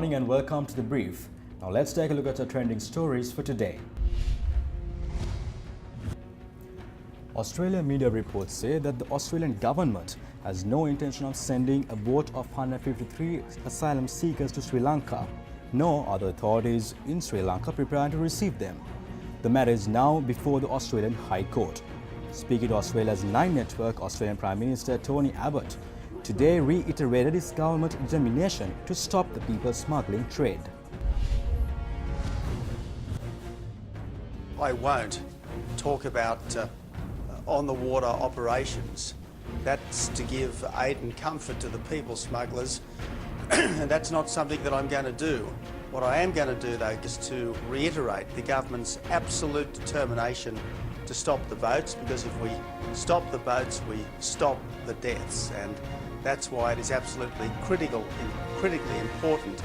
morning and welcome to The Brief. Now let's take a look at our trending stories for today. Australian media reports say that the Australian government has no intention of sending a boat of 153 asylum seekers to Sri Lanka, nor are the authorities in Sri Lanka preparing to receive them. The matter is now before the Australian High Court. Speaking to Australia's Nine Network, Australian Prime Minister Tony Abbott today reiterated his government's determination to stop the people smuggling trade. I won't talk about on-the-water operations. That's to give aid and comfort to the people smugglers, and that's not something that I'm going to do. What I am going to do, though, is to reiterate the government's absolute determination to stop the boats, because if we stop the boats, we stop the deaths, and that's why it is absolutely critically important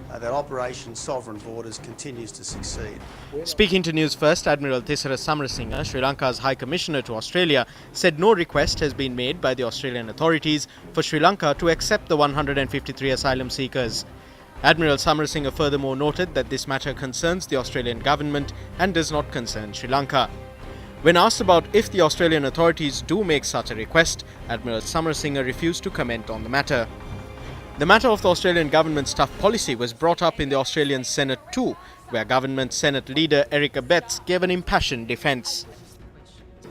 that Operation Sovereign Borders continues to succeed. Speaking to Newsfirst, Admiral Thisara Samarasinga, Sri Lanka's High Commissioner to Australia, said no request has been made by the Australian authorities for Sri Lanka to accept the 153 asylum seekers. Admiral Samarasinga furthermore noted that this matter concerns the Australian government and does not concern Sri Lanka. When asked about if the Australian authorities do make such a request, Admiral Samarasinga refused to comment on the matter. The matter of the Australian government's tough policy was brought up in the Australian Senate too, where Government Senate leader Erica Betts gave an impassioned defence.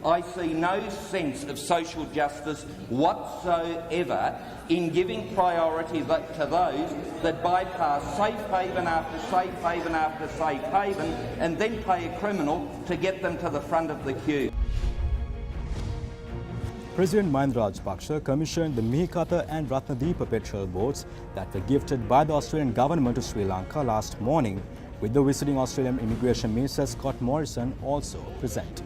I see no sense of social justice whatsoever in giving priority to those that bypass safe haven after safe haven after safe haven and then pay a criminal to get them to the front of the queue. President Mahinda Rajapaksa commissioned the Mihikata and Ratnadeepa petrol boats that were gifted by the Australian government to Sri Lanka last morning, with the visiting Australian Immigration Minister Scott Morrison also present.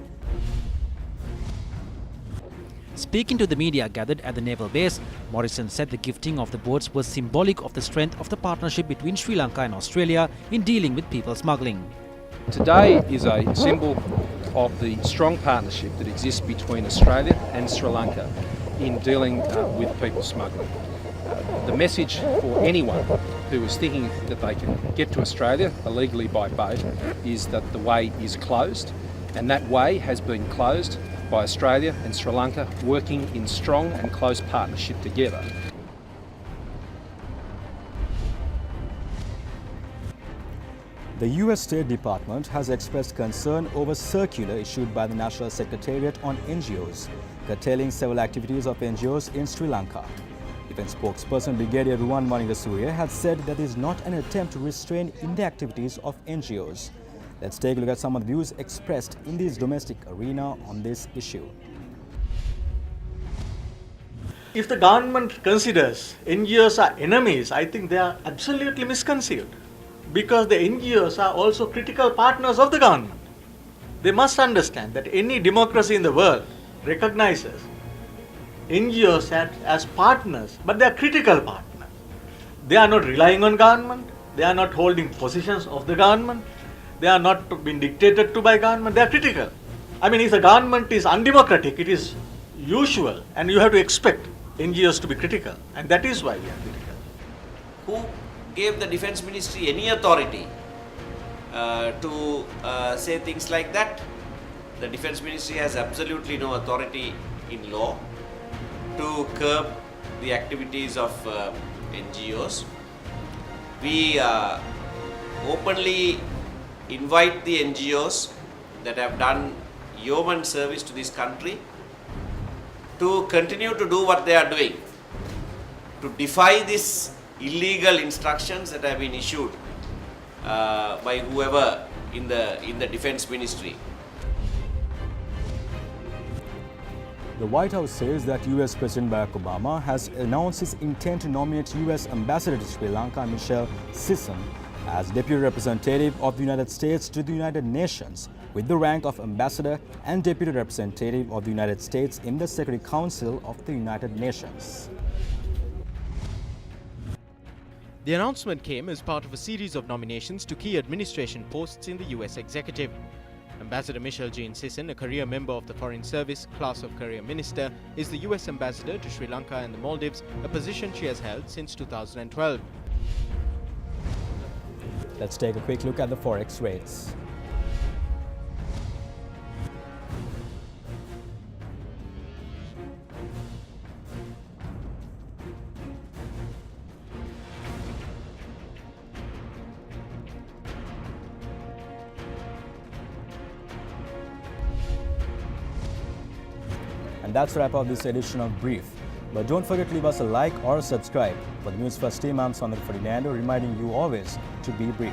Speaking to the media gathered at the naval base, Morrison said the gifting of the boats was symbolic of the strength of the partnership between Sri Lanka and Australia in dealing with people smuggling. Today is a symbol of the strong partnership that exists between Australia and Sri Lanka in dealing with people smuggling. The message for anyone who is thinking that they can get to Australia illegally by boat is that the way is closed, and that way has been closed by Australia and Sri Lanka working in strong and close partnership together. The US State Department has expressed concern over circular issued by the National Secretariat on NGOs, curtailing several activities of NGOs in Sri Lanka. Defence spokesperson Brigadier Ruwan Maningasuriya had said that it is not an attempt to restrain in the activities of NGOs. Let's take a look at some of the views expressed in this domestic arena on this issue. If the government considers NGOs are enemies, I think they are absolutely misconceived, because the NGOs are also critical partners of the government. They must understand that any democracy in the world recognizes NGOs as partners, but they are critical partners. They are not relying on government, they are not holding positions of the government, they are not being dictated to by government, they are critical. I mean, if the government is undemocratic, it is usual and you have to expect NGOs to be critical, and that is why we are critical. Who gave the Defence Ministry any authority to say things like that? The Defence Ministry has absolutely no authority in law to curb the activities of NGOs. We openly invite the NGOs that have done yeoman service to this country to continue to do what they are doing, to defy these illegal instructions that have been issued by whoever in the Defence Ministry. The White House says that US President Barack Obama has announced his intent to nominate US Ambassador to Sri Lanka Michelle Sisson as Deputy Representative of the United States to the United Nations, with the rank of Ambassador and Deputy Representative of the United States in the Security Council of the United Nations. The announcement came as part of a series of nominations to key administration posts in the US executive. Ambassador Michelle Jean Sisson, a career member of the Foreign Service, Class of Career Minister, is the US Ambassador to Sri Lanka and the Maldives, a position she has held since 2012. Let's take a quick look at the forex rates. And that's a wrap up this edition of Brief. But don't forget to leave us a like or a subscribe. For the Newsfirst team, I'm Sondra Ferdinando, reminding you always to be brief.